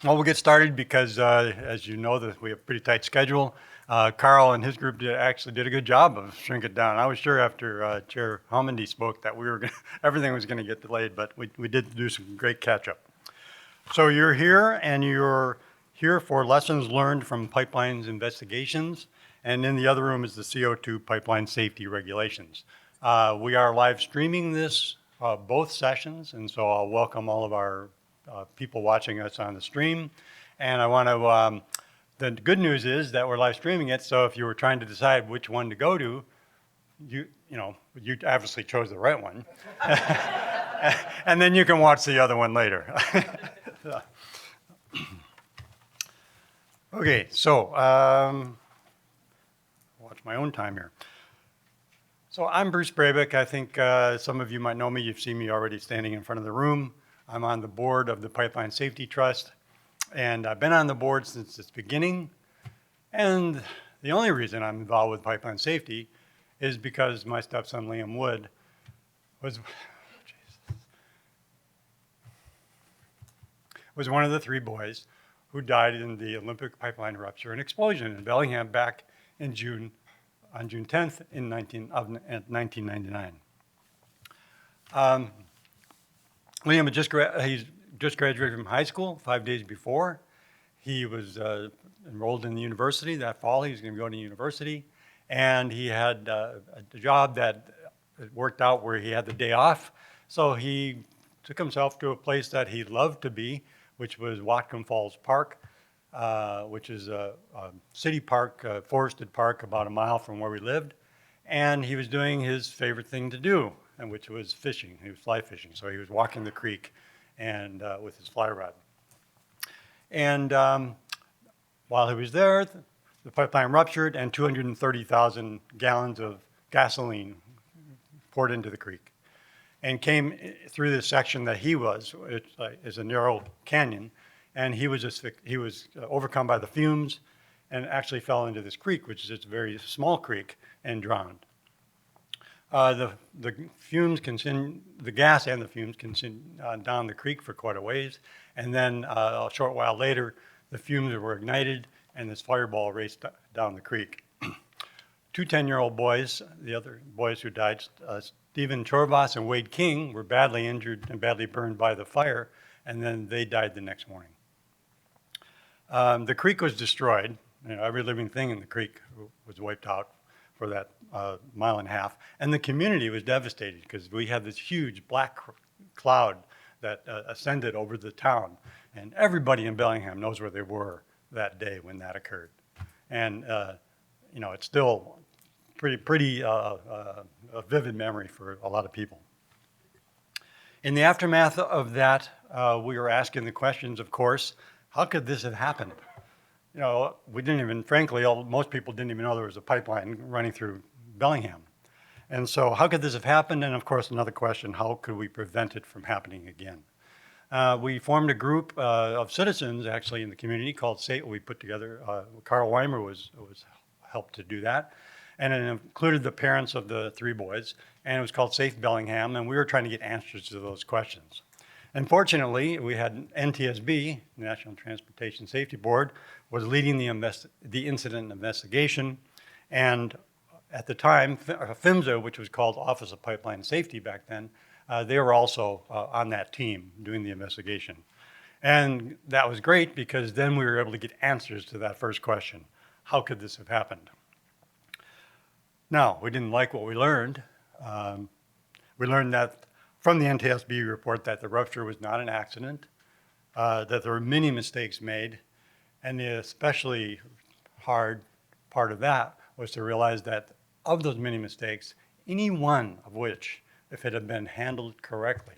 Well, we'll get started because, as you know, we have a pretty tight schedule. Carl and his group actually did a good job of shrinking it down. I was sure after Chair Homendy spoke that everything was going to get delayed, but we did do some great catch-up. So you're here, and you're here for lessons learned from pipelines investigations, and in the other room is the CO2 pipeline safety regulations. We are live streaming this, both sessions, and so I'll welcome all of our people watching us on the stream. And I want to, the good news is that we're live streaming it, so if you were trying to decide which one to go to, you obviously chose the right one. And then you can watch the other one later. Okay, so watch my own time here. So I'm Bruce Brabec. I think some of you might know me. You've seen me already standing in front of the room. I'm on the board of the Pipeline Safety Trust, and I've been on the board since its beginning. And the only reason I'm involved with pipeline safety is because my stepson Liam Wood was one of the three boys who died in the Olympic pipeline rupture and explosion in Bellingham back in on June 10th in 1999. Liam had he's just graduated from high school 5 days before. He was enrolled in the university that fall. He was going to go to university, and he had a job that worked out where he had the day off. So he took himself to a place that he loved to be, which was Whatcom Falls Park, which is a city park, a forested park about a mile from where we lived. And he was doing his favorite thing to do, and which was fishing. He was fly fishing. So he was walking the creek and with his fly rod. And while he was there, the pipeline ruptured and 230,000 gallons of gasoline poured into the creek and came through this section that he was. It is a narrow canyon, and he was overcome by the fumes and actually fell into this creek, which is a very small creek, and drowned. The gas and the fumes continued down the creek for quite a ways, and then a short while later, the fumes were ignited, and this fireball raced down the creek. Two 10-year-old boys, the other boys who died, Stephen Chorvas and Wade King, were badly injured and badly burned by the fire, and then they died the next morning. The creek was destroyed. Every living thing in the creek was wiped out for that mile and a half. And the community was devastated because we had this huge black cloud that ascended over the town. And everybody in Bellingham knows where they were that day when that occurred. And, it's still pretty a vivid memory for a lot of people. In the aftermath of that, we were asking the questions, of course, how could this have happened? We didn't even, frankly, most people didn't even know there was a pipeline running through Bellingham. And so how could this have happened? And of course, another question, how could we prevent it from happening again? We formed a group of citizens actually in the community called we put together, Carl Weimer was helped to do that. And it included the parents of the three boys, and it was called Safe Bellingham, and we were trying to get answers to those questions. Unfortunately, we had NTSB, National Transportation Safety Board, was leading the incident investigation. And at the time, PHMSA, which was called Office of Pipeline Safety back then, they were also on that team doing the investigation. And that was great because then we were able to get answers to that first question. How could this have happened? Now, we didn't like what we learned. We learned that from the NTSB report that the rupture was not an accident, that there were many mistakes made, and the especially hard part of that was to realize that of those many mistakes, any one of which, if it had been handled correctly,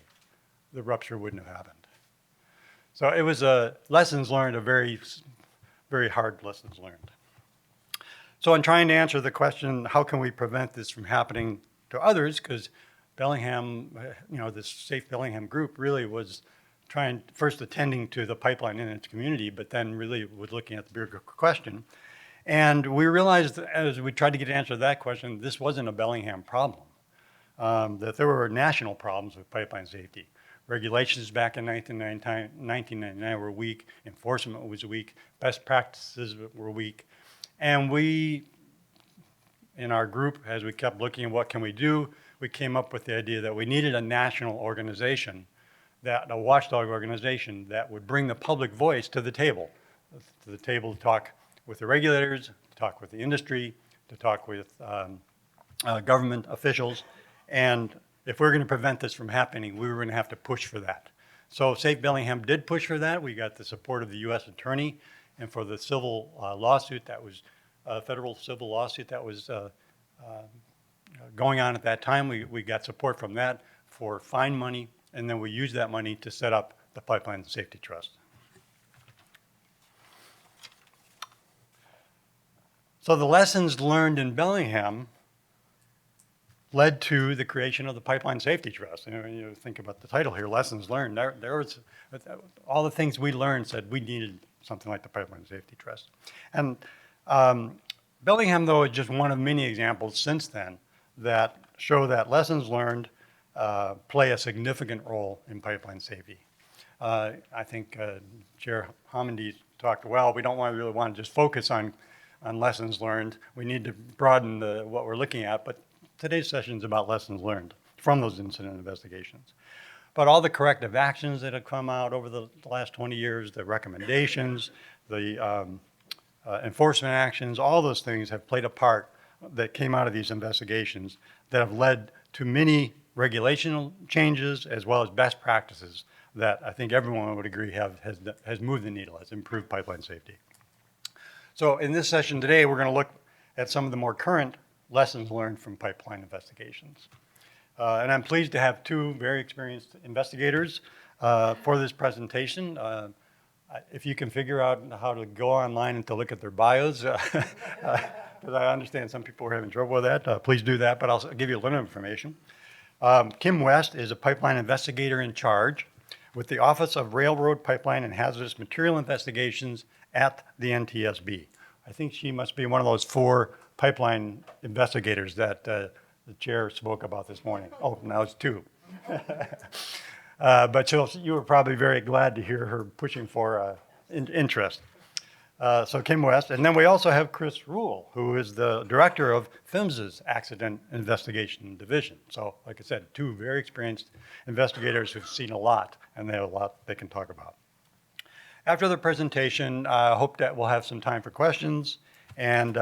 the rupture wouldn't have happened. So it was lessons learned, a very, very hard lessons learned. So in trying to answer the question, how can we prevent this from happening to others, because Bellingham, this Safe Bellingham group really was first attending to the pipeline in its community, but then really was looking at the bigger question. And we realized as we tried to get an answer to that question, this wasn't a Bellingham problem, that there were national problems with pipeline safety. Regulations back in 1999 were weak. Enforcement was weak. Best practices were weak. And we, in our group, as we kept looking at what can we do, we came up with the idea that we needed a national organization, a watchdog organization that would bring the public voice to the table to talk with the regulators, to talk with the industry, to talk with government officials. And if we're going to prevent this from happening, we were going to have to push for that. So Safe Bellingham did push for that. We got the support of the U.S. Attorney, and for the civil lawsuit that was, federal civil lawsuit that was going on at that time, we got support from that for fine money, and then we used that money to set up the Pipeline Safety Trust. So the lessons learned in Bellingham led to the creation of the Pipeline Safety Trust. You think about the title here, lessons learned. There was all the things we learned said we needed something like the Pipeline Safety Trust. And Bellingham, though, is just one of many examples since then that show that lessons learned play a significant role in pipeline safety. I think Chair Hammondy talked, well, we don't really want to just focus on lessons learned. We need to broaden what we're looking at, but today's session is about lessons learned from those incident investigations. But all the corrective actions that have come out over the last 20 years, the recommendations, the enforcement actions, all those things have played a part that came out of these investigations that have led to many regulational changes as well as best practices that I think everyone would agree has moved the needle, has improved pipeline safety. So in this session today, we're going to look at some of the more current lessons learned from pipeline investigations. And I'm pleased to have two very experienced investigators for this presentation. If you can figure out how to go online and to look at their bios, because I understand some people are having trouble with that, please do that, but I'll give you a little information. Kim West is a pipeline investigator-in-charge with the Office of Railroad, Pipeline, and Hazardous Material Investigations at the NTSB. I think she must be one of those 4 pipeline investigators that the chair spoke about this morning. Oh, now it's 2. But you were probably very glad to hear her pushing for interest. So Kim West, and then we also have Chris Ruhl, who is the director of PHMSA's Accident Investigation Division. So like I said, 2 very experienced investigators who've seen a lot, and they have a lot they can talk about. After the presentation, I hope that we'll have some time for questions, and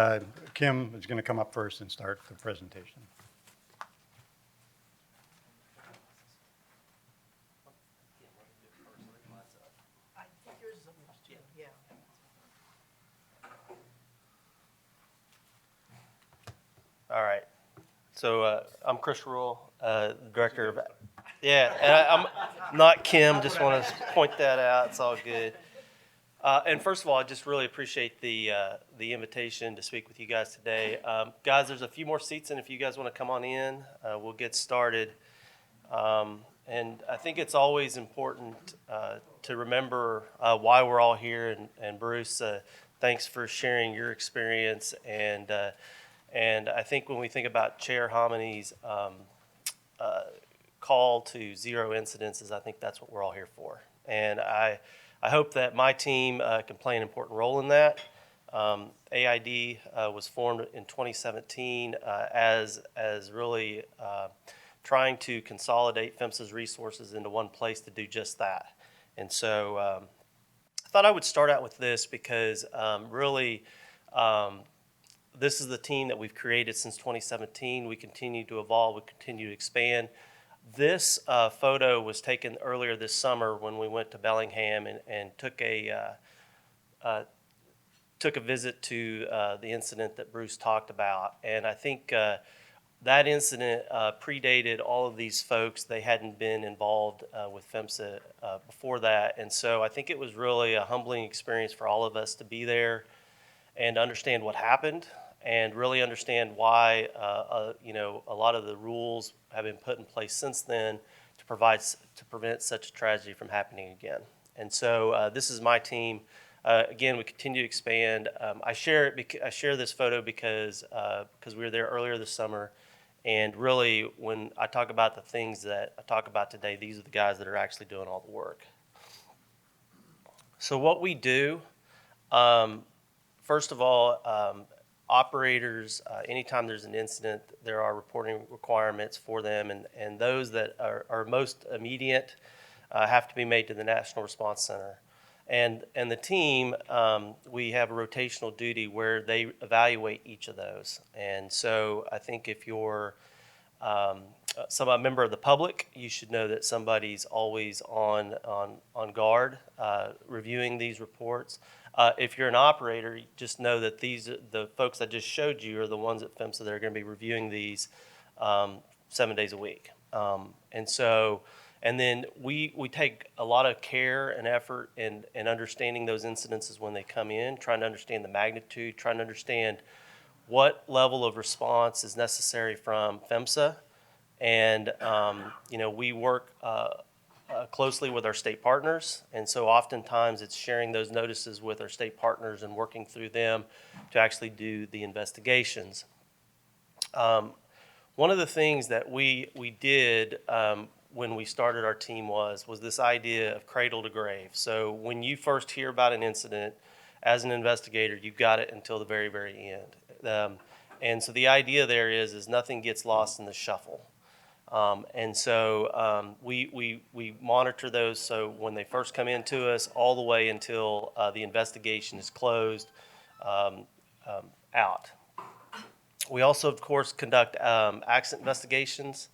Kim is going to come up first and start the presentation. All right. So I'm Chris Ruhl, director of. Yeah, and I'm not Kim. Just want to point that out. It's all good. And first of all, I just really appreciate the invitation to speak with you guys today. Guys, there's a few more seats, and if you guys want to come on in, we'll get started. And I think it's always important to remember why we're all here. And Bruce, thanks for sharing your experience. And I think when we think about Chair Hammondy's call to zero incidences, I think that's what we're all here for. And I hope that my team can play an important role in that. AID was formed in 2017 as really trying to consolidate PHMSA's resources into one place to do just that. And so I thought I would start out with this because really this is the team that we've created since 2017. We continue to evolve, we continue to expand. This photo was taken earlier this summer when we went to Bellingham and took a visit to the incident that Bruce talked about. And I think that incident predated all of these folks. They hadn't been involved with PHMSA before that. And so I think it was really a humbling experience for all of us to be there and understand what happened and really understand why a lot of the rules have been put in place since then to prevent such a tragedy from happening again. And so this is my team. Again, we continue to expand. I share this photo because we were there earlier this summer, And really, when I talk about the things that I talk about today, these are the guys that are actually doing all the work. So what we do, first of all, operators, anytime there's an incident, there are reporting requirements for them, and those that are most immediate have to be made to the National Response Center. And the team, we have a rotational duty where they evaluate each of those. And so I think if you're a member of the public, you should know that somebody's always on guard reviewing these reports. If you're an operator, just know that the folks I just showed you are the ones at PHMSA that are going to be reviewing these 7 days a week. And then we take a lot of care and effort in understanding those incidences when they come in, trying to understand the magnitude, trying to understand what level of response is necessary from PHMSA. And, we work closely with our state partners. And so oftentimes it's sharing those notices with our state partners and working through them to actually do the investigations. One of the things that we did when we started our team was this idea of cradle to grave. So when you first hear about an incident, as an investigator, you've got it until the very, very end. And so the idea there is nothing gets lost in the shuffle. We monitor those, so when they first come into us, all the way until the investigation is closed out. We also, of course, conduct accident investigations.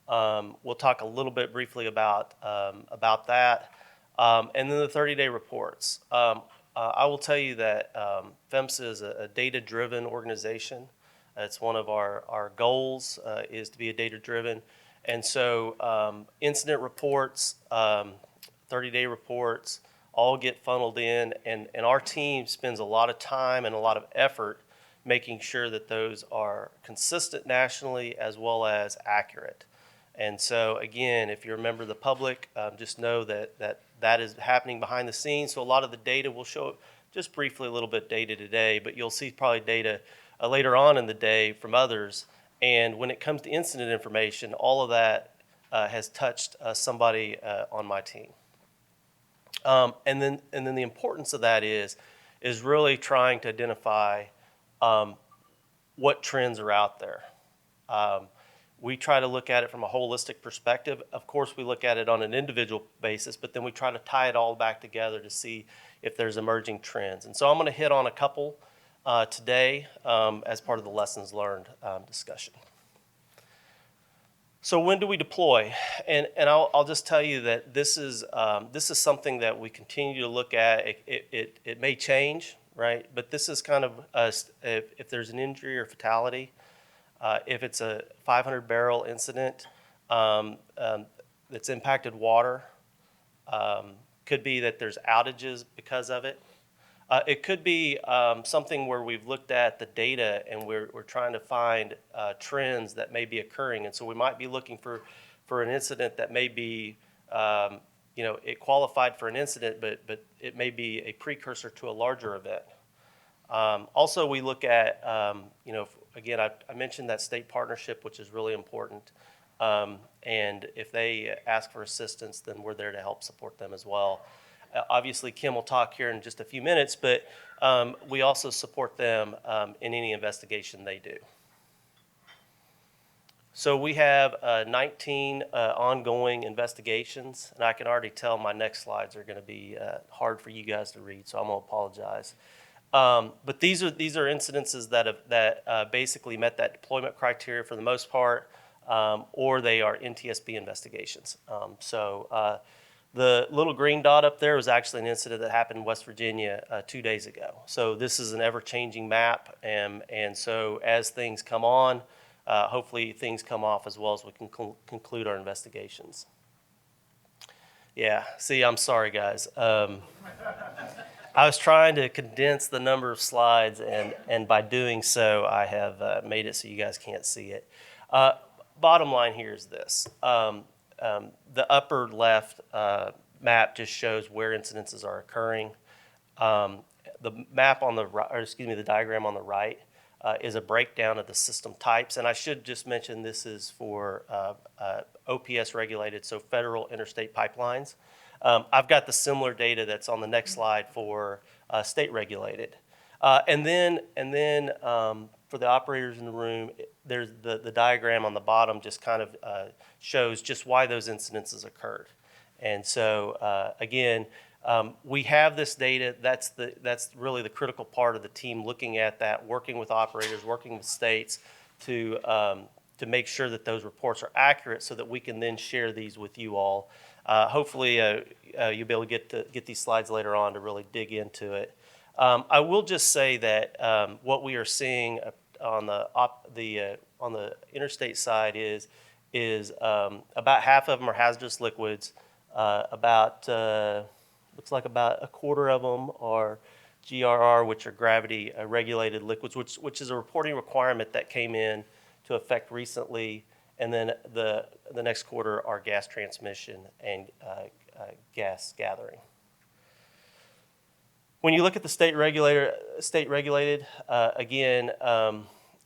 We'll talk a little bit briefly about that. And then the 30-day reports. I will tell you that PHMSA is a data-driven organization. It's one of our goals is to be a data-driven. And so incident reports, 30-day reports, all get funneled in. And our team spends a lot of time and a lot of effort making sure that those are consistent nationally as well as accurate. And so, again, if you're a member of the public, just know that is happening behind the scenes. So a lot of the data will show just briefly a little bit data today, but you'll see probably data later on in the day from others. And when it comes to incident information, all of that has touched somebody on my team. And then the importance of that is really trying to identify what trends are out there. We try to look at it from a holistic perspective. Of course, we look at it on an individual basis, but then we try to tie it all back together to see if there's emerging trends. And so I'm going to hit on a couple today as part of the lessons learned discussion. So when do we deploy? And I'll just tell you that this is something that we continue to look at. It may change, right? But this is kind of if there's an injury or fatality. If it's a 500-barrel incident that's impacted water, could be that there's outages because of it. It could be something where we've looked at the data and we're trying to find trends that may be occurring. And so we might be looking for an incident that may be, it qualified for an incident, but it may be a precursor to a larger event. Also, we look at, again, I mentioned that state partnership, which is really important. And if they ask for assistance, then we're there to help support them as well. Obviously, Kim will talk here in just a few minutes, but we also support them in any investigation they do. So we have 19 ongoing investigations, and I can already tell my next slides are going to be hard for you guys to read, so I'm going to apologize. But these are incidences that basically met that deployment criteria for the most part, or they are NTSB investigations. The little green dot up there was actually an incident that happened in West Virginia 2 days ago. So this is an ever-changing map, and so as things come on, hopefully things come off as well as we can conclude our investigations. Yeah, see, I'm sorry, guys. I was trying to condense the number of slides, and by doing so, I have made it so you guys can't see it. Bottom line here is this. The upper left map just shows where incidences are occurring. The map on the right, or excuse me, the diagram on the right is a breakdown of the system types. And I should just mention this is for OPS regulated, so federal interstate pipelines. I've got the similar data that's on the next slide for state regulated. And then for the operators in the room, there's the diagram on the bottom just kind of shows just why those incidences occurred. And so again, we have this data. That's really the critical part of the team looking at that, working with operators, working with states to make sure that those reports are accurate so that we can then share these with you all. Hopefully you'll be able to get these slides later on to really dig into it. I will just say that what we are seeing on the interstate side is about half of them are hazardous liquids. Looks like about a quarter of them are GRR, which are gravity regulated liquids, which is a reporting requirement that came in to effect recently. And then the next quarter are gas transmission and gas gathering. When you look at the state regulated, again,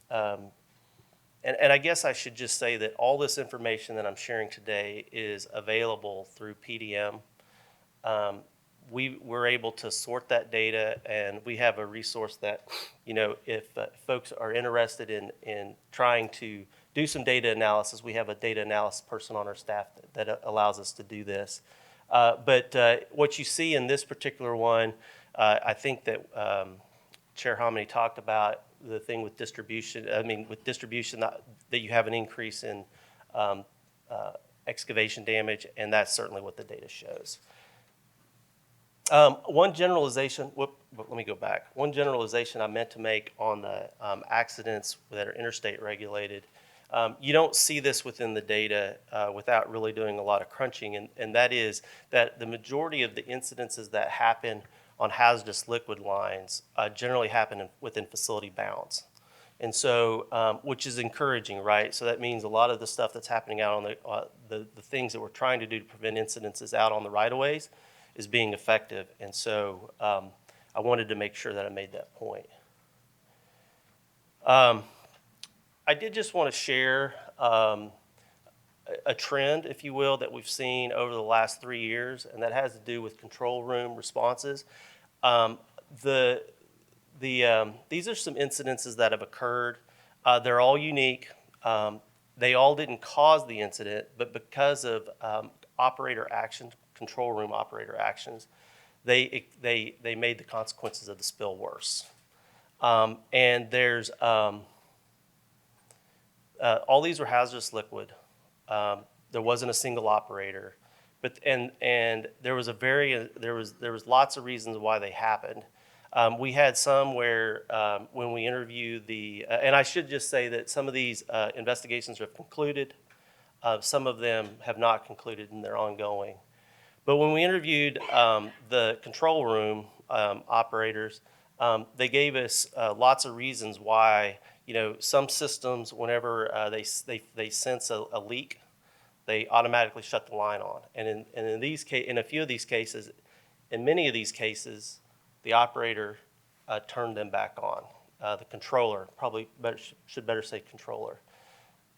and I guess I should just say that all this information that I'm sharing today is available through PDM. We were able to sort that data, and we have a resource that, if folks are interested in trying to do some data analysis, we have a data analysis person on our staff that allows us to do this. But what you see in this particular one, I think that Chair Hominy talked about the thing with distribution. I mean, with distribution, that you have an increase in excavation damage, and that's certainly what the data shows. One generalization, let me go back. One generalization I meant to make on the accidents that are interstate regulated. You don't see this within the data without really doing a lot of crunching, and that is that the majority of the incidences that happen on hazardous liquid lines generally happen within facility bounds. And so, which is encouraging, right? So that means a lot of the stuff that's happening out on the things that we're trying to do to prevent incidences out on the right-of-ways is being effective. And so I wanted to make sure that I made that point. I did just want to share a trend, if you will, that we've seen over the last 3 years, and that has to do with control room responses. These are some incidences that have occurred. They're all unique. They all didn't cause the incident, but because of operator actions, control room operator actions, they made the consequences of the spill worse. And there's all these were hazardous liquid. There wasn't a single operator, but and there was lots of reasons why they happened. We had some where when we interviewed and I should just say that some of these investigations have concluded. Some of them have not concluded and they're ongoing. But when we interviewed the control room operators, they gave us lots of reasons why, some systems, whenever they sense a leak, they automatically shut the line on. And in a few of these cases, in many of these cases, the operator turned them back on. The controller, should better say controller.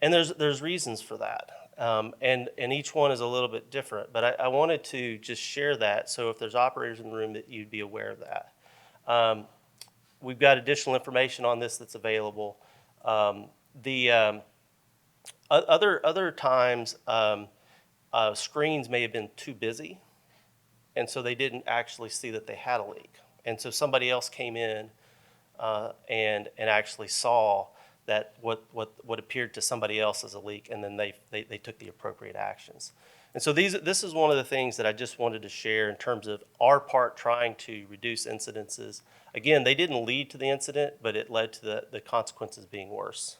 And there's reasons for that. And each one is a little bit different, but I wanted to just share that, so if there's operators in the room, that you'd be aware of that. We've got additional information on this that's available. Other times, screens may have been too busy, and so they didn't actually see that they had a leak. And so somebody else came in and actually saw that what appeared to somebody else as a leak, and then they took the appropriate actions. And so this is one of the things that I just wanted to share in terms of our part trying to reduce incidences. Again, they didn't lead to the incident, but it led to the consequences being worse.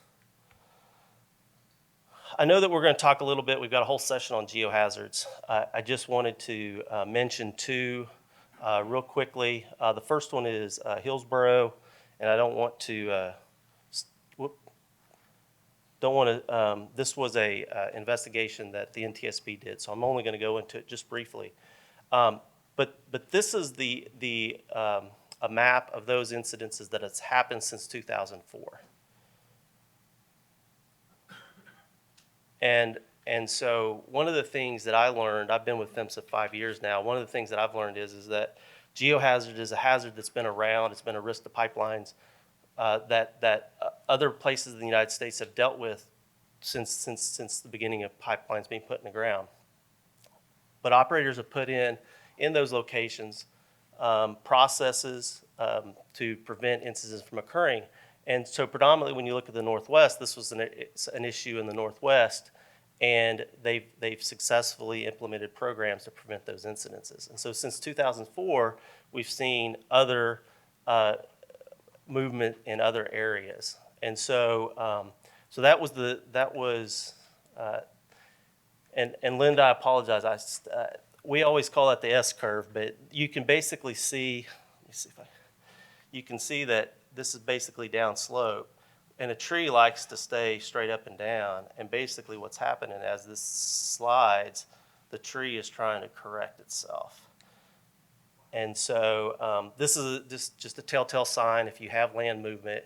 I know that we're going to talk a little bit. We've got a whole session on geohazards. I just wanted to mention two real quickly. The first one is Hillsborough, and I don't want to. This was a investigation that the NTSB did, so I'm only going to go into it just briefly. But this is a map of those incidences that has happened since 2004. And so one of the things that I learned, I've been with PHMSA 5 years now, one of the things that I've learned is that geohazard is a hazard that's been around, it's been a risk to pipelines that other places in the United States have dealt with since the beginning of pipelines being put in the ground. But operators have put in those locations processes to prevent incidents from occurring. And so predominantly when you look at the Northwest, this was an issue in the Northwest, and they've successfully implemented programs to prevent those incidences. And so since 2004, we've seen other movement in other areas. And so so that was and Linda, I apologize. We always call that the S curve, but you can basically see. Let me see if you can see that this is basically down slope, and a tree likes to stay straight up and down. And basically, what's happening as this slides, the tree is trying to correct itself. And so this is just a telltale sign if you have land movement.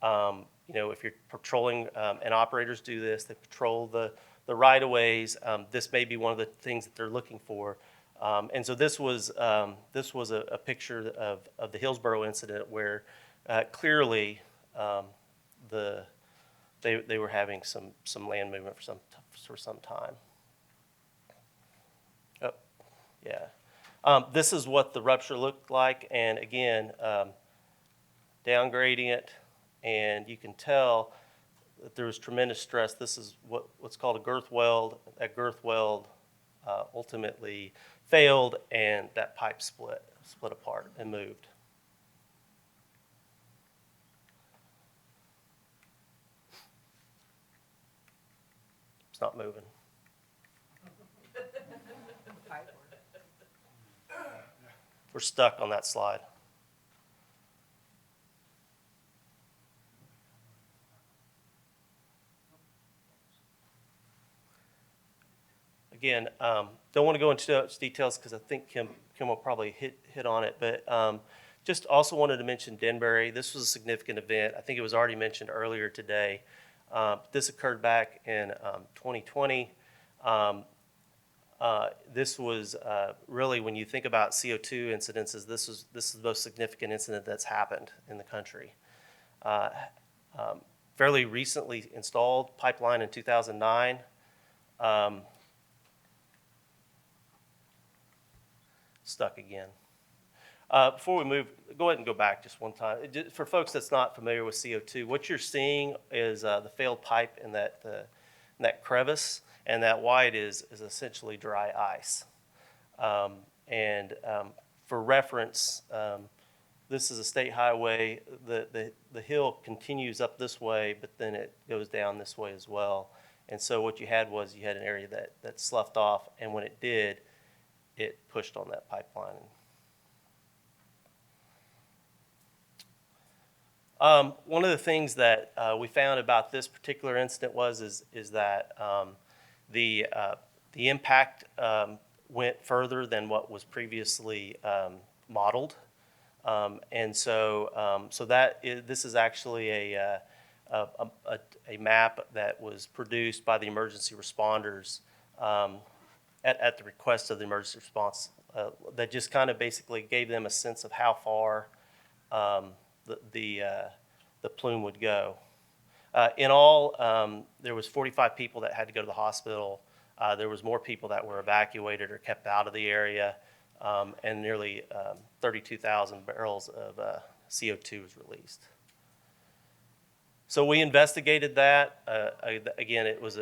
You know, if you're patrolling, and operators do this, they patrol the right-of-ways. This may be one of the things that they're looking for. And so this was a picture of the Hillsborough incident where clearly they were having some land movement for some time. Oh, yeah. This is what the rupture looked like, and again, down gradient, and you can tell that there was tremendous stress. This is what's called a girth weld. That girth weld ultimately failed, and that pipe split apart and moved. It's not moving. We're stuck on that slide. Again, don't want to go into those details because I think Kim will probably hit on it, but just also wanted to mention Denbury. This was a significant event. I think it was already mentioned earlier today. This occurred back in 2020. This was really, when you think about CO2 incidences, this is the most significant incident that's happened in the country. Fairly recently installed pipeline in 2009. Stuck again. Before we move, go ahead and go back just one time. For folks that's not familiar with CO2, what you're seeing is the failed pipe in that crevice, and that white is essentially dry ice. For reference, this is a state highway. The hill continues up this way, but then it goes down this way as well. And so what you had an area that sloughed off, and when it did, it pushed on that pipeline. One of the things that we found about this particular incident is that the impact went further than what was previously modeled, and so this is actually a map that was produced by the emergency responders at the request of the emergency response, that just kind of basically gave them a sense of how far the plume would go. In all, there was 45 people that had to go to the hospital. There was more people that were evacuated or kept out of the area, and nearly 32,000 barrels of CO2 was released. So we investigated that. Again, it was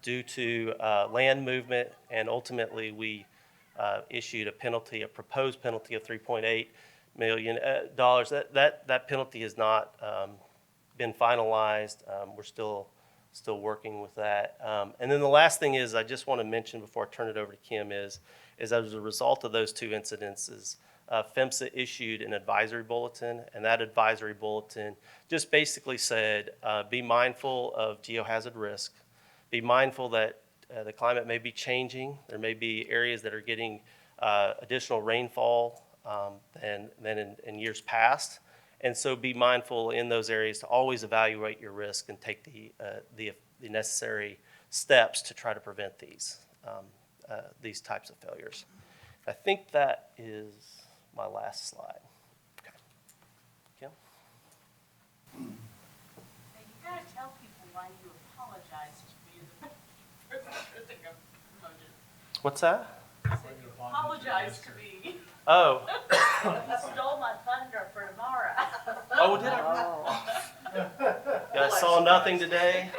due to land movement, and ultimately we issued a proposed penalty of $3.8 million. That penalty has not been finalized. We're still working with that. And then the last thing is, I just want to mention before I turn it over to Kim is as a result of those two incidences, PHMSA issued an advisory bulletin, and that advisory bulletin just basically said, be mindful of geohazard risk, be mindful that the climate may be changing, there may be areas that are getting additional rainfall than in years past, and so be mindful in those areas to always evaluate your risk and take the necessary steps to try to prevent these types of failures. I think that is my last slide. Okay. Kim? Now, you gotta tell people why you apologized to me for the promotion. What's that? I said you apologized to me. Oh. You stole my thunder for tomorrow. Oh, did I? Yeah, I saw nothing today.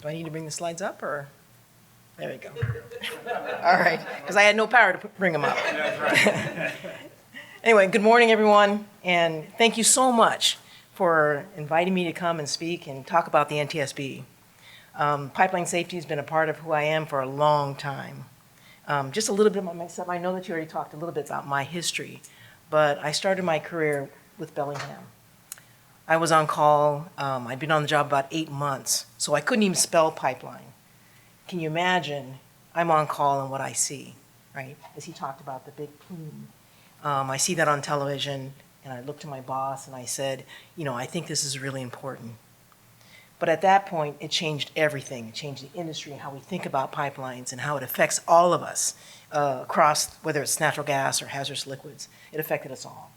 Do I need to bring the slides up, or? There we go. All right, because I had no power to bring them up. Anyway, good morning, everyone, and thank you so much for inviting me to come and speak and talk about the NTSB. Pipeline safety has been a part of who I am for a long time. Just a little bit about myself. I know that you already talked a little bit about my history, but I started my career with Bellingham. I was on call. I'd been on the job about 8 months, so I couldn't even spell pipeline. Can you imagine? I'm on call and what I see, right? As he talked about the big plume. I see that on television, and I looked to my boss and I said, you know, I think this is really important. But at that point, it changed everything. It changed the industry, how we think about pipelines, and how it affects all of us across, whether it's natural gas or hazardous liquids. It affected us all.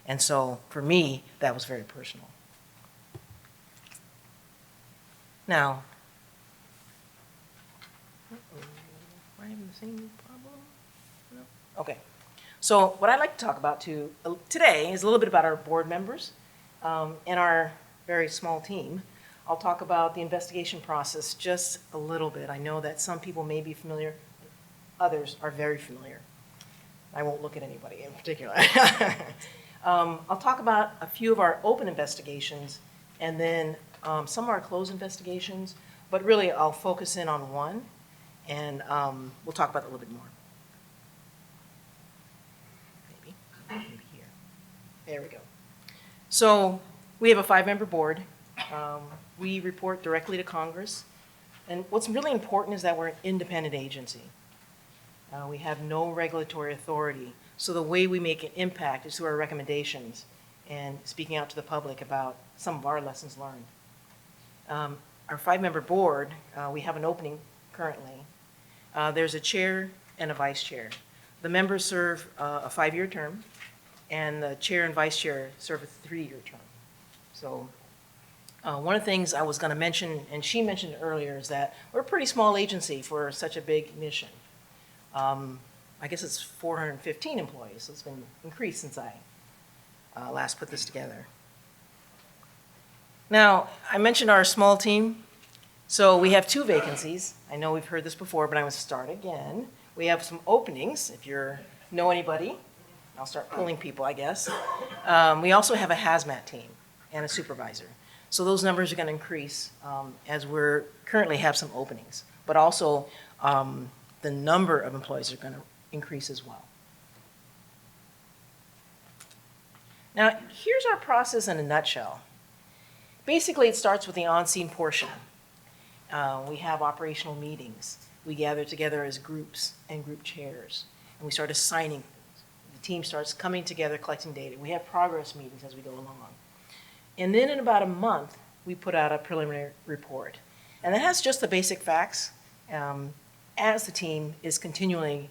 And so for me, that was very personal. Now, am I having the same problem? No? Okay. So what I'd like to talk about today is a little bit about our board members and our very small team. I'll talk about the investigation process just a little bit. I know that some people may be familiar, others are very familiar. I won't look at anybody in particular. I'll talk about a few of our open investigations and then some of our closed investigations, but really I'll focus in on one, and we'll talk about it a little bit more. Maybe here. There we go. So we have a 5-member board. We report directly to Congress, and what's really important is that we're an independent agency. We have no regulatory authority, so the way we make an impact is through our recommendations and speaking out to the public about some of our lessons learned. Our 5-member board, we have an opening currently. There's a chair and a vice chair. The members serve a 5-year term, and the chair and vice chair serve a 3-year term. So one of the things I was going to mention, and she mentioned earlier, is that we're a pretty small agency for such a big mission. I guess it's 415 employees, so it's been increased since I last put this together. Now, I mentioned our small team. So we have 2 vacancies. I know we've heard this before, but I'm going to start again. We have some openings, if you know anybody. I'll start pulling people, I guess. We also have a hazmat team and a supervisor. So those numbers are going to increase as we're currently have some openings. But also, the number of employees are going to increase as well. Now, here's our process in a nutshell. Basically, it starts with the on-scene portion. We have operational meetings. We gather together as groups and group chairs, and we start assigning things. The team starts coming together, collecting data. We have progress meetings as we go along. And then in about a month, we put out a preliminary report. And that has just the basic facts as the team is continually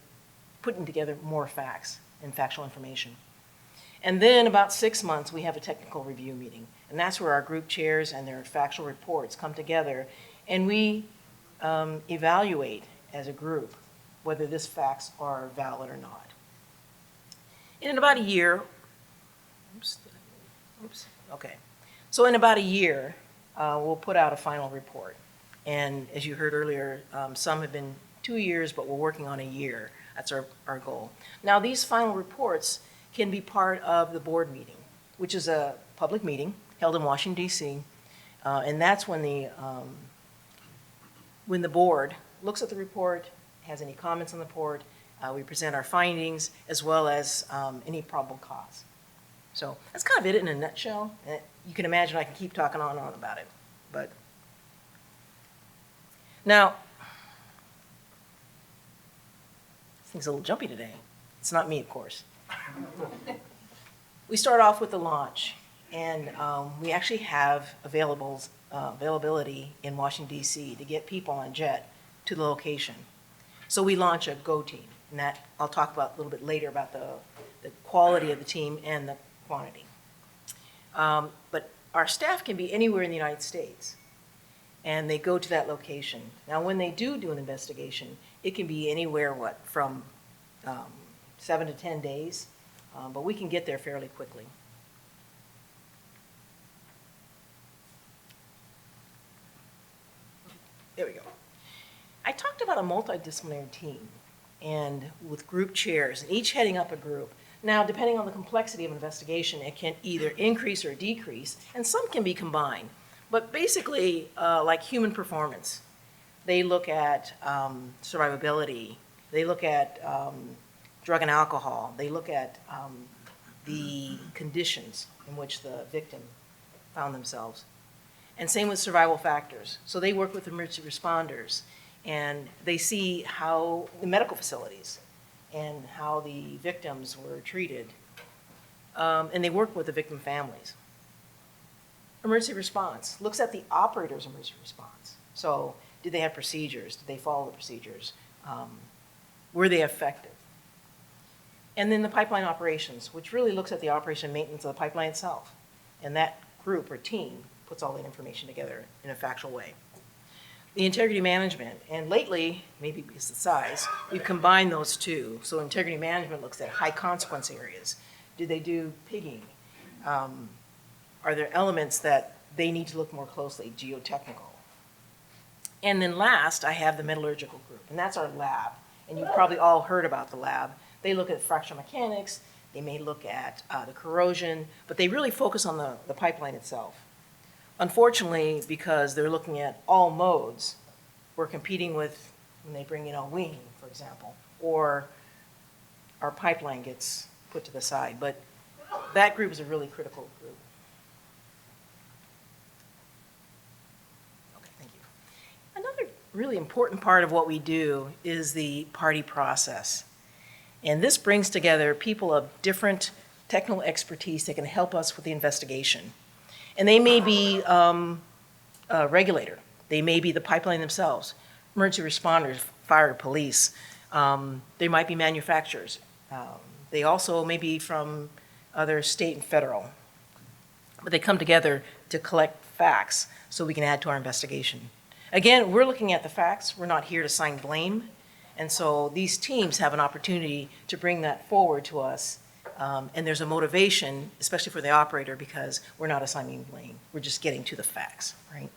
putting together more facts and factual information. And then about 6 months, we have a technical review meeting. And that's where our group chairs and their factual reports come together, and we evaluate as a group whether these facts are valid or not. And in about a year, So in about a year, we'll put out a final report. And as you heard earlier, some have been 2 years, but we're working on a year. That's our goal. Now, these final reports can be part of the board meeting, which is a public meeting held in Washington, D.C., and that's when the board looks at the report, has any comments on the report, we present our findings, as well as any probable cause. So that's kind of it in a nutshell. You can imagine I can keep talking on and on about it, but now, this thing's a little jumpy today. It's not me, of course. We start off with the launch, and we actually have availability in Washington, D.C. to get people on jet to the location. So we launch a GO team, and that I'll talk about a little bit later about the quality of the team and the quantity. But our staff can be anywhere in the United States, and they go to that location. Now, when they do an investigation, it can be anywhere, from 7 to 10 days, but we can get there fairly quickly. There we go. I talked about a multidisciplinary team and with group chairs, and each heading up a group. Now, depending on the complexity of investigation, it can either increase or decrease, and some can be combined. But basically, like human performance, they look at survivability, they look at drug and alcohol, they look at the conditions in which the victim found themselves. And same with survival factors. So they work with emergency responders, and they see how the medical facilities and how the victims were treated. And they work with the victim families. Emergency response looks at the operator's emergency response. So did they have procedures? Did they follow the procedures? Were they effective? And then the pipeline operations, which really looks at the operation and maintenance of the pipeline itself. And that group or team puts all that information together in a factual way. The integrity management, and lately, maybe because of the size, we've combined those two. So integrity management looks at high consequence areas. Did they do pigging? Are there elements that they need to look more closely, geotechnical? And then last, I have the metallurgical group, and that's our lab. And you've probably all heard about the lab. They look at fractional mechanics, they may look at the corrosion, but they really focus on the pipeline itself. Unfortunately, because they're looking at all modes, we're competing with when they bring in a wing, for example, or our pipeline gets put to the side. But that group is a really critical group. Okay, thank you. Another really important part of what we do is the party process. And this brings together people of different technical expertise that can help us with the investigation. And they may be a regulator. They may be the pipeline themselves, emergency responders, fire, police. They might be manufacturers. They also may be from other state and federal. But they come together to collect facts so we can add to our investigation. Again, we're looking at the facts. We're not here to assign blame. And so these teams have an opportunity to bring that forward to us. And there's a motivation, especially for the operator, because we're not assigning blame. We're just getting to the facts, right?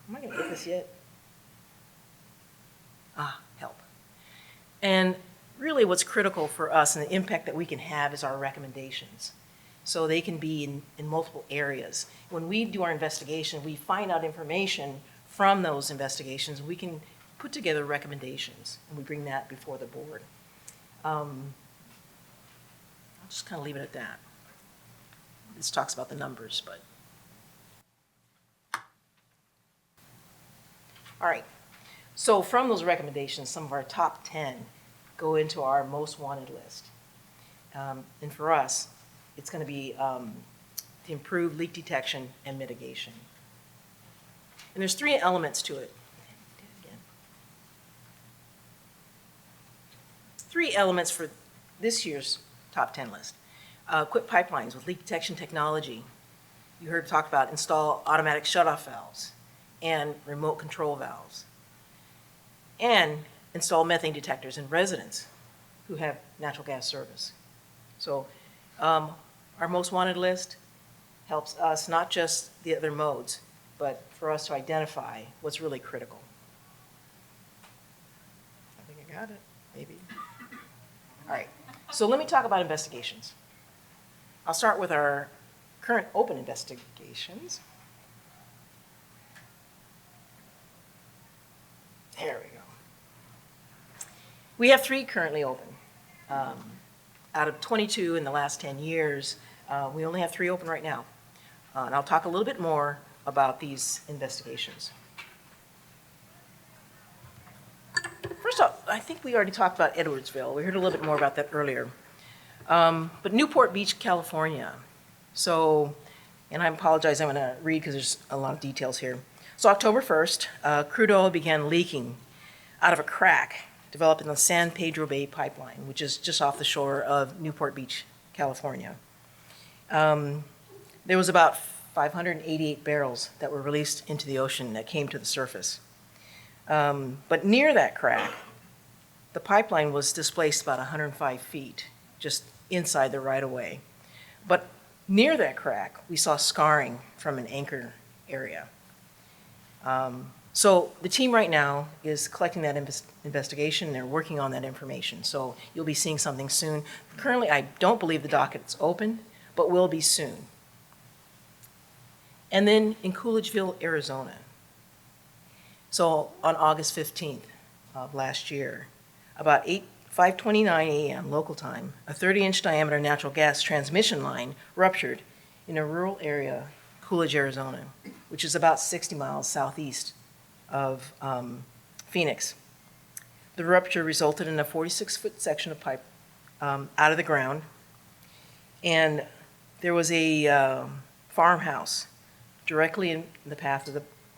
Am I going to get this yet? Help. And really what's critical for us and the impact that we can have is our recommendations. So they can be in multiple areas. When we do our investigation, we find out information from those investigations. We can put together recommendations, and we bring that before the board. I'll just kind of leave it at that. This talks about the numbers, but. All right, so from those recommendations, some of our top 10 go into our most wanted list. And for us, it's going to be to improve leak detection and mitigation. And there's 3 elements to it. 3 elements for this year's top 10 list. Equip pipelines with leak detection technology. You heard talk about install automatic shutoff valves and remote control valves. And install methane detectors in residents who have natural gas service. So our most wanted list helps us, not just the other modes, but for us to identify what's really critical. I think I got it, maybe. All right, so let me talk about investigations. I'll start with our current open investigations. There we go. We have 3 currently open. Out of 22 in the last 10 years, we only have 3 open right now. And I'll talk a little bit more about these investigations. First off, I think we already talked about Edwardsville. We heard a little bit more about that earlier. But Newport Beach, California. So, and I apologize, I'm going to read because there's a lot of details here. So October 1st, crude oil began leaking out of a crack developed in the San Pedro Bay pipeline, which is just off the shore of Newport Beach, California. There was about 588 barrels that were released into the ocean that came to the surface. But near that crack, the pipeline was displaced about 105 feet, just inside the right-of-way. But near that crack, we saw scarring from an anchor area. So the team right now is collecting that investigation. They're working on that information. So you'll be seeing something soon. Currently, I don't believe the docket's open, but will be soon. And then in Coolidgeville, Arizona. So on August 15th of last year, about 5:29 a.m. local time, a 30-inch diameter natural gas transmission line ruptured in a rural area, Coolidge, Arizona, which is about 60 miles southeast of Phoenix. The rupture resulted in a 46-foot section of pipe out of the ground, and there was a farmhouse directly in the path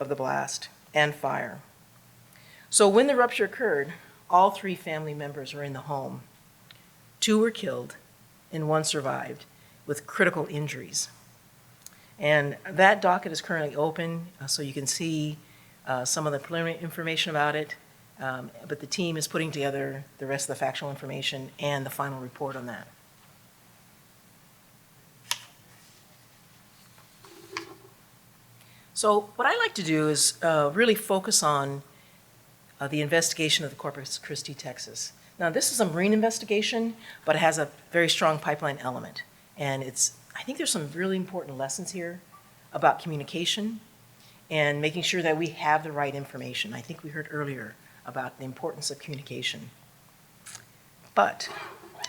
of the blast and fire. So when the rupture occurred, all 3 family members were in the home. 2 were killed and 1 survived with critical injuries. And that docket is currently open, so you can see some of the preliminary information about it, but the team is putting together the rest of the factual information and the final report on that. So what I like to do is really focus on the investigation of the Corpus Christi, Texas. Now, this is a marine investigation, but it has a very strong pipeline element. And I think there's some really important lessons here about communication and making sure that we have the right information. I think we heard earlier about the importance of communication. But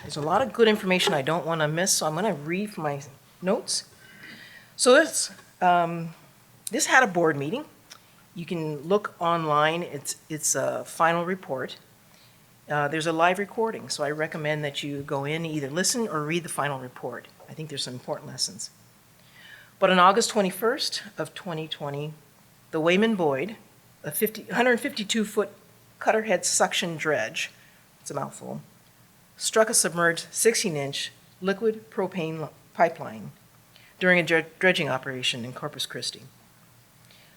there's a lot of good information I don't want to miss, so I'm going to read from my notes. So this had a board meeting. You can look online. It's a final report. There's a live recording, so I recommend that you go in, either listen or read the final report. I think there's some important lessons. But on August 21st of 2020, the Wayman Boyd, a 152-foot cutter-head suction dredge, it's a mouthful, struck a submerged 16-inch liquid propane pipeline during a dredging operation in Corpus Christi.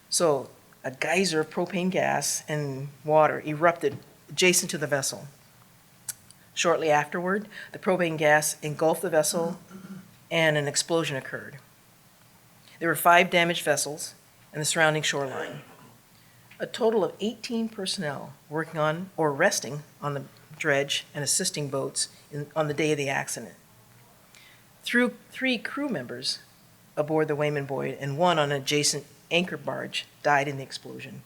So a geyser of propane gas and water erupted adjacent to the vessel. Shortly afterward, the propane gas engulfed the vessel and an explosion occurred. There were 5 damaged vessels and the surrounding shoreline. A total of 18 personnel working on or resting on the dredge and assisting boats on the day of the accident. 3 crew members aboard the Wayman Boyd and 1 on an adjacent anchor barge died in the explosion.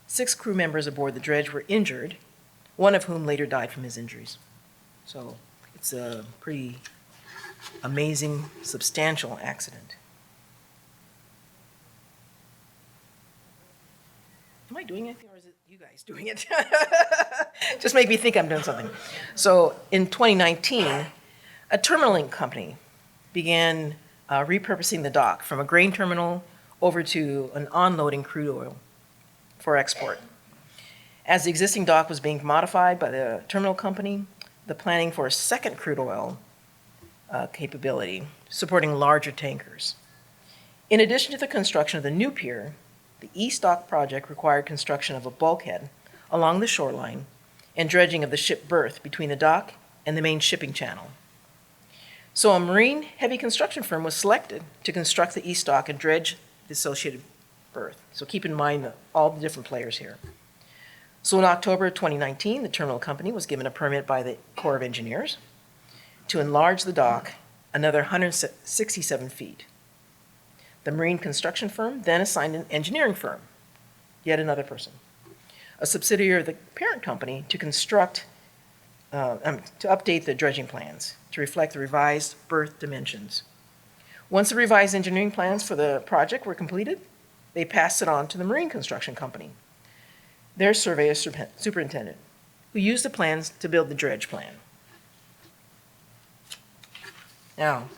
6 crew members aboard the dredge were injured, 1 of whom later died from his injuries. So it's a pretty amazing, substantial accident. Am I doing anything, or is it you guys doing it? Just make me think I'm doing something. So in 2019, a terminaling company began repurposing the dock from a grain terminal over to an onloading crude oil for export. As the existing dock was being modified by the terminal company, the planning for a second crude oil capability, supporting larger tankers. In addition to the construction of the new pier, the East Dock project required construction of a bulkhead along the shoreline and dredging of the ship berth between the dock and the main shipping channel. So a marine heavy construction firm was selected to construct the East Dock and dredge the associated berth. So keep in mind all the different players here. So in October 2019, the terminal company was given a permit by the Corps of Engineers to enlarge the dock another 167 feet. The marine construction firm then assigned an engineering firm, yet another person, a subsidiary of the parent company, to update the dredging plans to reflect the revised berth dimensions. Once the revised engineering plans for the project were completed, they passed it on to the marine construction company, their surveyor superintendent, who used the plans to build the dredge plan. Now,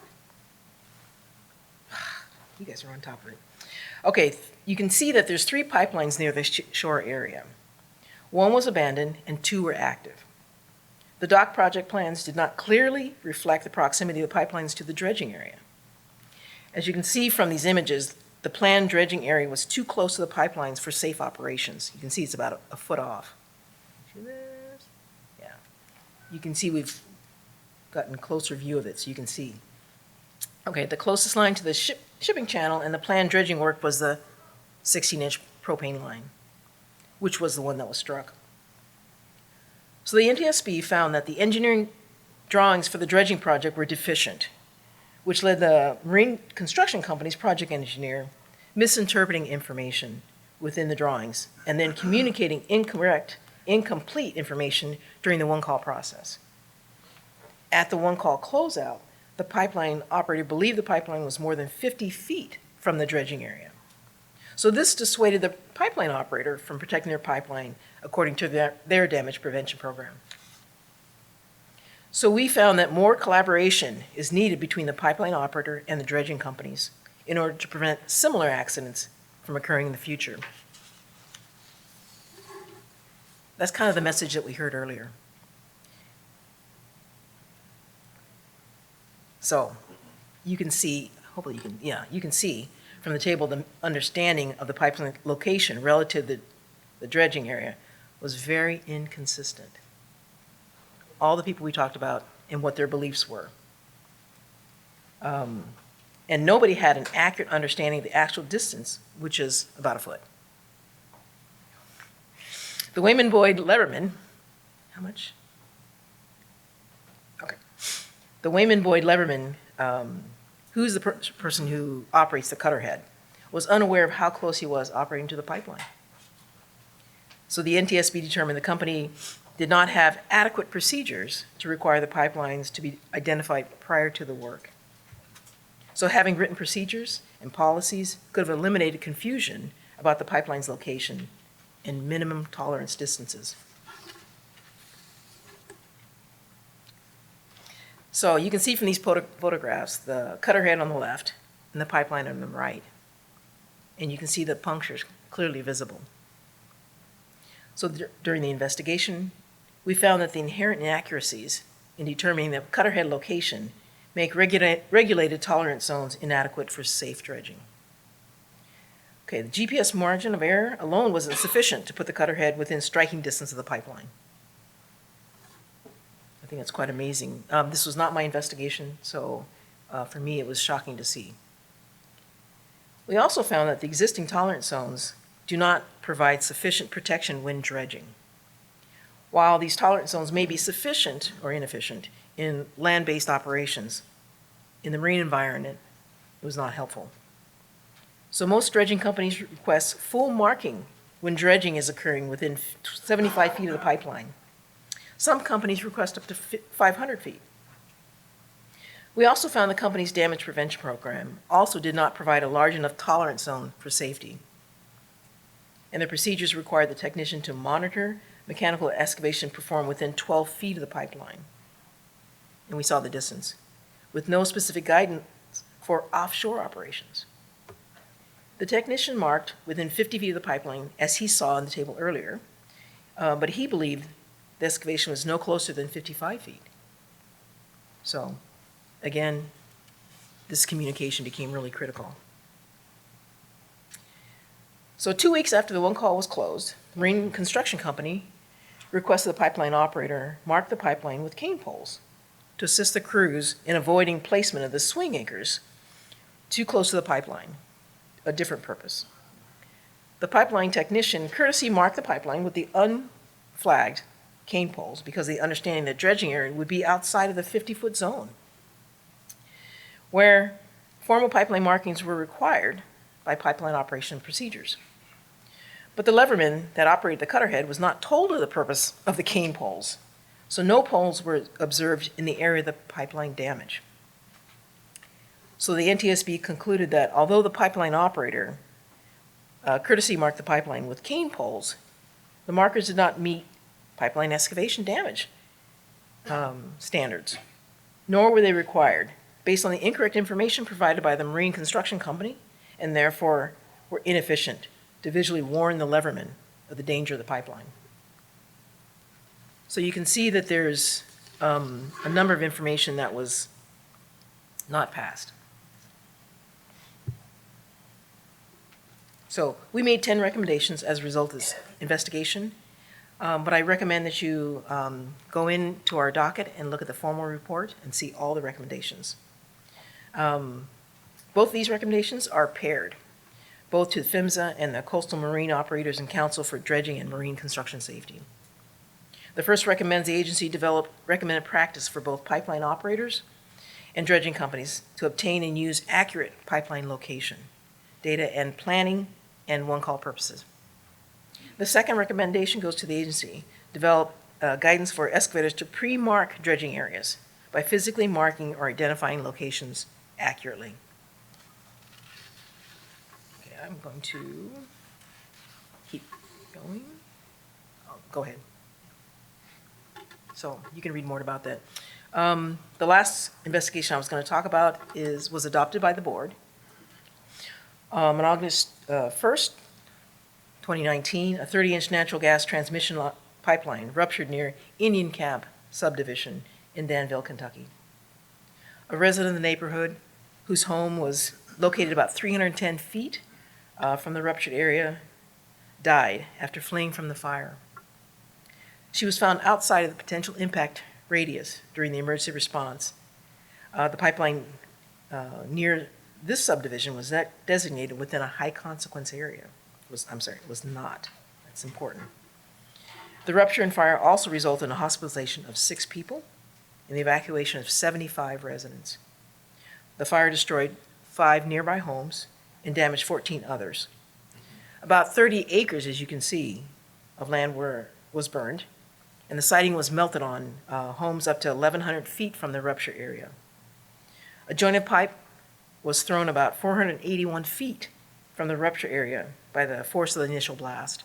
you guys are on top of it. Okay, you can see that there's 3 pipelines near the shore area. 1 was abandoned and 2 were active. The dock project plans did not clearly reflect the proximity of the pipelines to the dredging area. As you can see from these images, the planned dredging area was too close to the pipelines for safe operations. You can see it's about a foot off. See this? Yeah. You can see we've gotten a closer view of it, so you can see. Okay, the closest line to the shipping channel and the planned dredging work was the 16-inch propane line, which was the one that was struck. So the NTSB found that the engineering drawings for the dredging project were deficient, which led the marine construction company's project engineer misinterpreting information within the drawings and then communicating incomplete information during the one-call process. At the one-call closeout, the pipeline operator believed the pipeline was more than 50 feet from the dredging area. So this dissuaded the pipeline operator from protecting their pipeline according to their damage prevention program. So we found that more collaboration is needed between the pipeline operator and the dredging companies in order to prevent similar accidents from occurring in the future. That's kind of the message that we heard earlier. So you can see, hopefully you can see from the table the understanding of the pipeline location relative to the dredging area was very inconsistent. All the people we talked about and what their beliefs were. And nobody had an accurate understanding of the actual distance, which is about a foot. The Wayman-Boyd-Leverman, how much? Okay. The Wayman-Boyd-Leverman, who's the person who operates the cutter head, was unaware of how close he was operating to the pipeline. So the NTSB determined the company did not have adequate procedures to require the pipelines to be identified prior to the work. So having written procedures and policies could have eliminated confusion about the pipeline's location and minimum tolerance distances. So you can see from these photographs the cutter head on the left and the pipeline on the right. And you can see the punctures clearly visible. So during the investigation, we found that the inherent inaccuracies in determining the cutter head location make regulated tolerance zones inadequate for safe dredging. Okay, the GPS margin of error alone wasn't sufficient to put the cutter head within striking distance of the pipeline. I think that's quite amazing. This was not my investigation, so for me it was shocking to see. We also found that the existing tolerance zones do not provide sufficient protection when dredging. While these tolerance zones may be sufficient or inefficient in land-based operations, in the marine environment, it was not helpful. So most dredging companies request full marking when dredging is occurring within 75 feet of the pipeline. Some companies request up to 500 feet. We also found the company's damage prevention program also did not provide a large enough tolerance zone for safety. And the procedures required the technician to monitor mechanical excavation performed within 12 feet of the pipeline. And we saw the distance, with no specific guidance for offshore operations. The technician marked within 50 feet of the pipeline, as he saw in the table earlier, but he believed the excavation was no closer than 55 feet. So, again, this communication became really critical. So 2 weeks after the one call was closed, the marine construction company requested the pipeline operator mark the pipeline with cane poles to assist the crews in avoiding placement of the swing anchors too close to the pipeline, a different purpose. The pipeline technician courtesy marked the pipeline with the unflagged cane poles because of the understanding that dredging area would be outside of the 50-foot zone, where formal pipeline markings were required by pipeline operation procedures. But the leverman that operated the cutter head was not told of the purpose of the cane poles, so no poles were observed in the area of the pipeline damage. So the NTSB concluded that although the pipeline operator courtesy marked the pipeline with cane poles, the markers did not meet pipeline excavation damage standards, nor were they required, based on the incorrect information provided by the marine construction company, and therefore were inefficient to visually warn the leverman of the danger of the pipeline. So you can see that there's a number of information that was not passed. So we made 10 recommendations as a result of this investigation, but I recommend that you go into our docket and look at the formal report and see all the recommendations. Both these recommendations are paired, both to PHMSA and the Coastal Marine Operators and Council for Dredging and Marine Construction Safety. The first recommends the agency develop recommended practice for both pipeline operators and dredging companies to obtain and use accurate pipeline location, data and planning and one-call purposes. The second recommendation goes to the agency, develop guidance for excavators to pre-mark dredging areas by physically marking or identifying locations accurately. Okay, I'm going to keep going. Oh, go ahead. So you can read more about that. The last investigation I was going to talk about was adopted by the board. On August 1st, 2019, a 30-inch natural gas transmission pipeline ruptured near Indian Camp subdivision in Danville, Kentucky. A resident of the neighborhood, whose home was located about 310 feet from the ruptured area, died after fleeing from the fire. She was found outside of the potential impact radius during the emergency response. The pipeline near this subdivision was designated within a high consequence area. It was not. That's important. The rupture and fire also resulted in a hospitalization of 6 people and the evacuation of 75 residents. The fire destroyed 5 nearby homes and damaged 14 others. About 30 acres, as you can see, of land was burned, and the siding was melted on homes up to 1,100 feet from the rupture area. A jointed pipe was thrown about 481 feet from the rupture area by the force of the initial blast.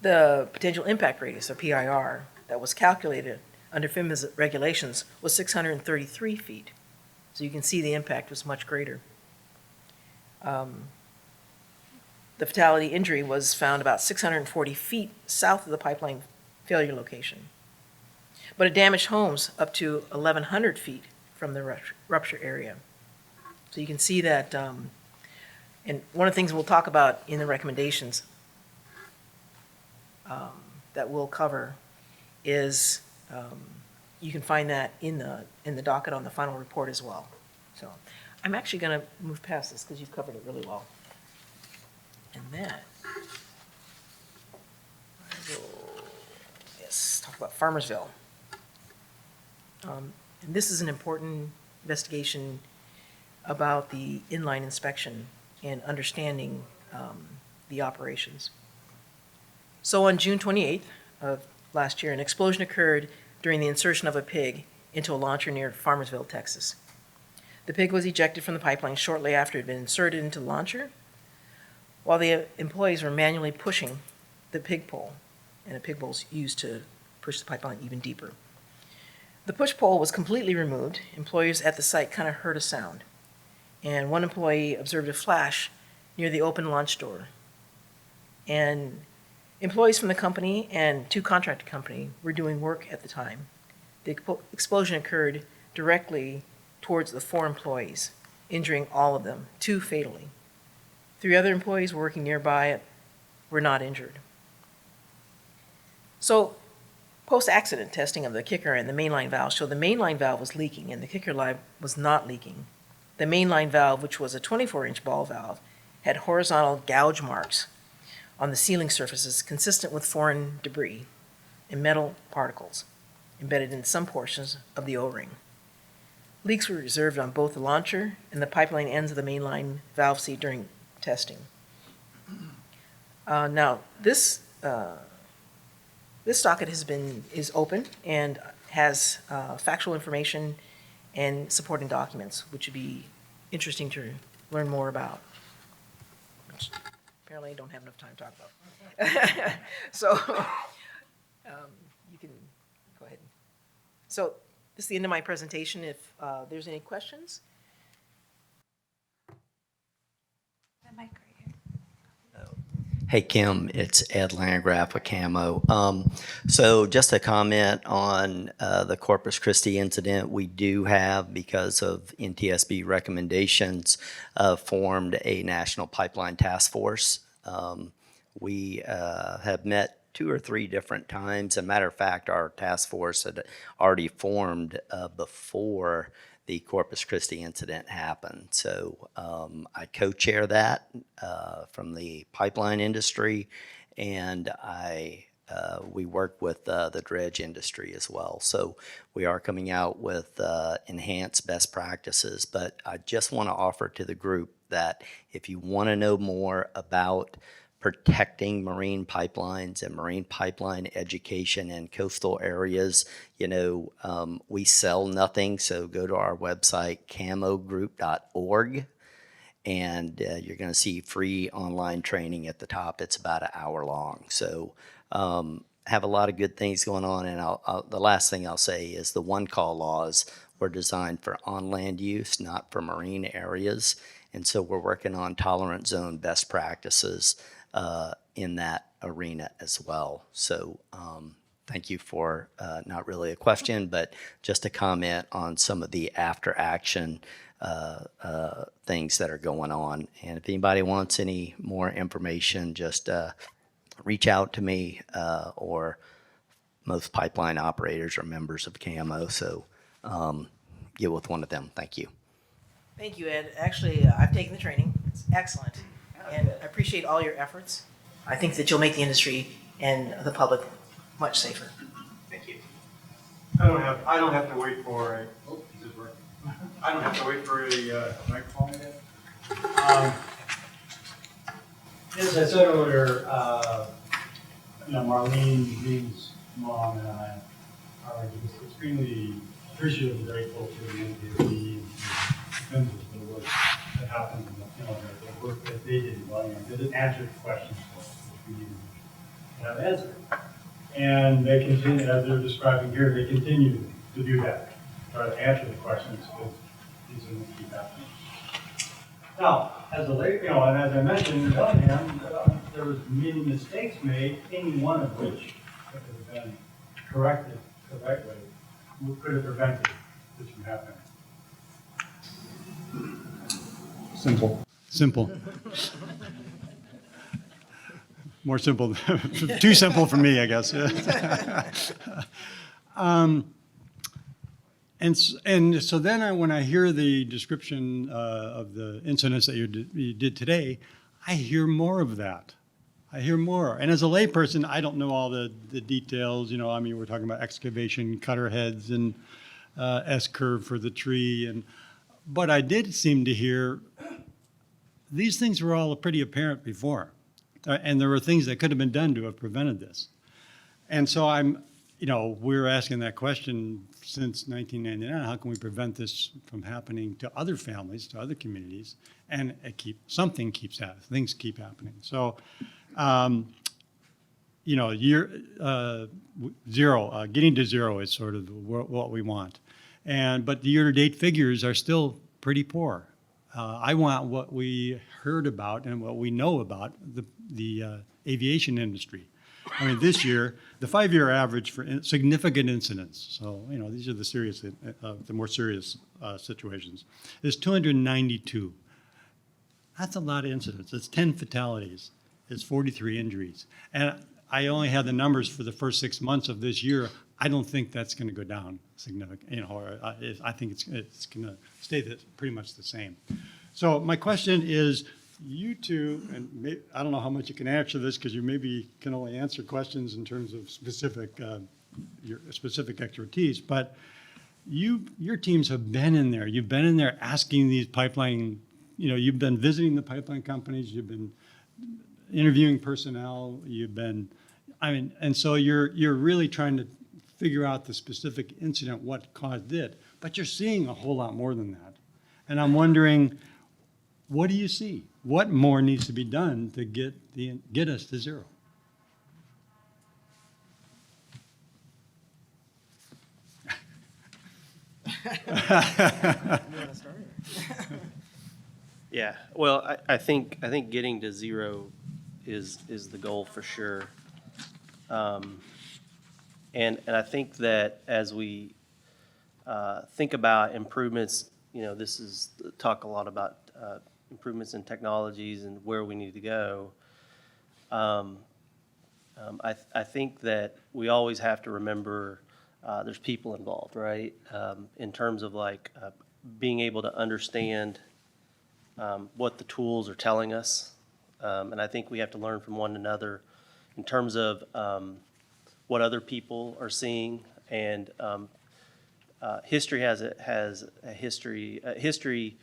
The potential impact radius, or PIR, that was calculated under PHMSA regulations was 633 feet. So you can see the impact was much greater. The fatality injury was found about 640 feet south of the pipeline failure location. But it damaged homes up to 1,100 feet from the rupture area. So you can see that, and one of the things we'll talk about in the recommendations that we'll cover is, you can find that in the docket on the final report as well. So I'm actually going to move past this because you've covered it really well. And then, talk about Farmersville. And this is an important investigation about the inline inspection and understanding the operations. So on June 28th of last year, an explosion occurred during the insertion of a pig into a launcher near Farmersville, Texas. The pig was ejected from the pipeline shortly after it had been inserted into the launcher, while the employees were manually pushing the pig pole, and a pig pole is used to push the pipeline even deeper. The push pole was completely removed. Employees at the site kind of heard a sound, and one employee observed a flash near the open launch door. And employees from the company and 2 contractor company were doing work at the time. The explosion occurred directly towards the 4 employees, injuring all of them, 2 fatally. 3 other employees working nearby were not injured. So, post-accident testing of the kicker and the mainline valve showed the mainline valve was leaking and the kicker line was not leaking. The mainline valve, which was a 24-inch ball valve, had horizontal gouge marks on the sealing surfaces consistent with foreign debris and metal particles embedded in some portions of the O-ring. Leaks were observed on both the launcher and the pipeline ends of the mainline valve seat during testing. Now, this docket is open and has factual information and supporting documents, which would be interesting to learn more about, which apparently I don't have enough time to talk about. So, you can go ahead. So, this is the end of my presentation. If there's any questions? That mic right here. Hey, Kim, it's Ed Landgraf with Camo. So just a comment on the Corpus Christi incident. We do have, because of NTSB recommendations, formed a National Pipeline Task Force. We have met 2 or 3 different times. As a matter of fact, our task force had already formed before the Corpus Christi incident happened. So I co-chair that from the pipeline industry, and we work with the dredge industry as well. So we are coming out with enhanced best practices. But I just want to offer to the group that if you want to know more about protecting marine pipelines and marine pipeline education in coastal areas, we sell nothing. So go to our website, camogroup.org, and you're going to see free online training at the top. It's about an hour long. So have a lot of good things going on. And the last thing I'll say is the one-call laws were designed for on-land use, not for marine areas. And so we're working on tolerant zone best practices in that arena as well. So thank you for not really a question, but just a comment on some of the after action things that are going on. And if anybody wants any more information, just reach out to me, or most pipeline operators are members of CAMO. So get with one of them. Thank you. Thank you, Ed. Actually, I've taken the training. It's excellent. And I appreciate all your efforts. I think that you'll make the industry and the public much safer. Thank you. I don't have to wait for a, is it working? I don't have to wait for a microphone again. As I said earlier, Marlene, Dean's mom, and I are just extremely appreciative and grateful to the NTSB and the for the work that happened, and the work that they did. Well, they didn't answer the questions for us, which we needed to have answered. And they continue, as they're describing here, they continue to do that, try to answer the questions, because these things keep happening. Now, as and as I mentioned in Bellingham, there was many mistakes made, any one of which could have been corrected the right way, could have prevented this from happening. Simple. More simple, too simple for me, I guess. And so then when I hear the description of the incidents that you did today, I hear more of that. I hear more. And as a layperson, I don't know all the details. We're talking about excavation, cutter heads, and S-curve for the tree. But I did seem to hear these things were all pretty apparent before. And there were things that could have been done to have prevented this. And so we're asking that question since 1999, how can we prevent this from happening to other families, to other communities? And things keep happening. So, getting to zero is sort of what we want. But the year-to-date figures are still pretty poor. I want what we heard about and what we know about the aviation industry. This year, the 5-year average for significant incidents, so, these are the more serious situations, is 292. That's a lot of incidents. It's 10 fatalities. It's 43 injuries. And I only have the numbers for the first 6 months of this year. I don't think that's going to go down significantly, I think it's going to stay pretty much the same. So my question is, you two, and I don't know how much you can answer this because you maybe can only answer questions in terms of your specific expertise, but your teams have been in there. You've been in there asking these pipeline, you've been visiting the pipeline companies, you've been, interviewing personnel, you've been, I mean, and so you're really trying to figure out the specific incident, what caused it, but you're seeing a whole lot more than that. And I'm wondering, what do you see? What more needs to be done to get us to zero? Yeah, well, I think getting to zero is the goal for sure. And I think that as we think about improvements, this is talk a lot about improvements in technologies and where we need to go. I think that we always have to remember there's people involved, right? In terms of like being able to understand what the tools are telling us. And I think we have to learn from one another in terms of what other people are seeing. And history has a history.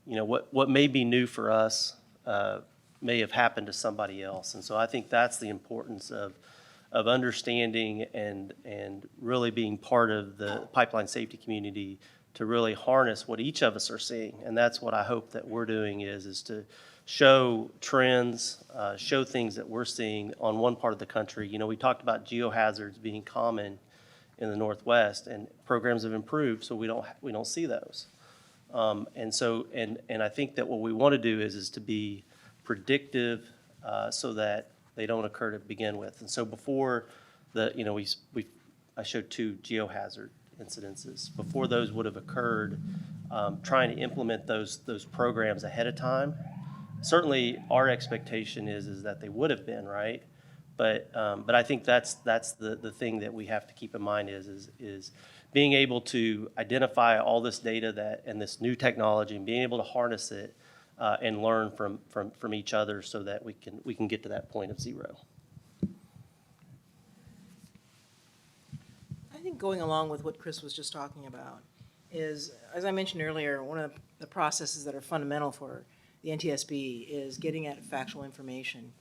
What may be new for us may have happened to somebody else. And so I think that's the importance of understanding and really being part of the pipeline safety community to really harness what each of us are seeing. And that's what I hope that we're doing is to show trends, show things that we're seeing on one part of the country. We talked about geohazards being common in the Northwest, and programs have improved, so we don't see those. And I think that what we want to do is to be predictive so that they don't occur to begin with. And so before I showed 2 geohazard incidences. Before those would have occurred, trying to implement those programs ahead of time. Certainly, our expectation is that they would have been, right? But I think that's the thing that we have to keep in mind is being able to identify all this data and this new technology and being able to harness it and learn from each other so that we can get to that point of zero. I think going along with what Chris was just talking about is, as I mentioned earlier, one of the processes that are fundamental for the NTSB is getting at factual information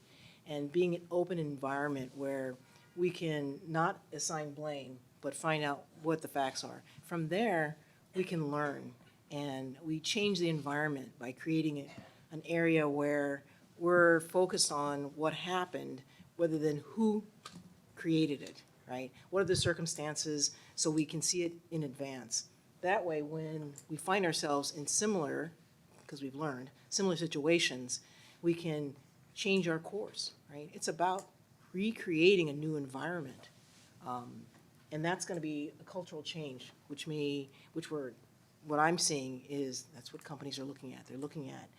and being an open environment where we can not assign blame, but find out what the facts are. From there, we can learn, and we change the environment by creating an area where we're focused on what happened rather than who created it, right? What are the circumstances so we can see it in advance? That way, when we find ourselves in similar, because we've learned, similar situations, we can change our course, right? It's about recreating a new environment. And that's going to be a cultural change, what I'm seeing is that's what companies are looking at. They're looking at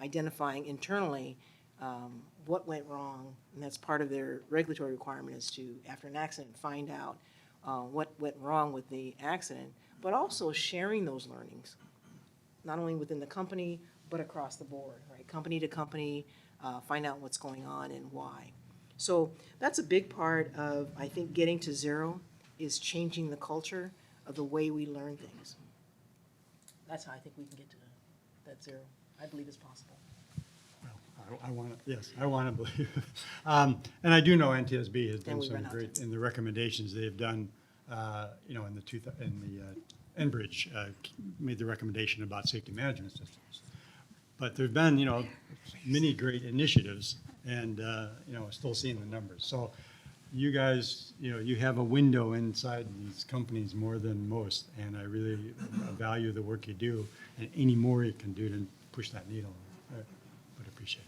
identifying internally what went wrong, and that's part of their regulatory requirement is to, after an accident, find out what went wrong with the accident, but also sharing those learnings, not only within the company, but across the board, right? Company to company, find out what's going on and why. So that's a big part of, I think, getting to zero is changing the culture of the way we learn things. That's how I think we can get to that zero. I believe it's possible. Well, I want to, yes, I want to believe. And I do know NTSB has done we some run out of great, in the recommendations they've done, in the Enbridge, made the recommendation about safety management systems. But there've been, many great initiatives and, still seeing the numbers. So you guys, you have a window inside these companies more than most, and I really value the work you do, and any more you can do to push that needle, I would appreciate it.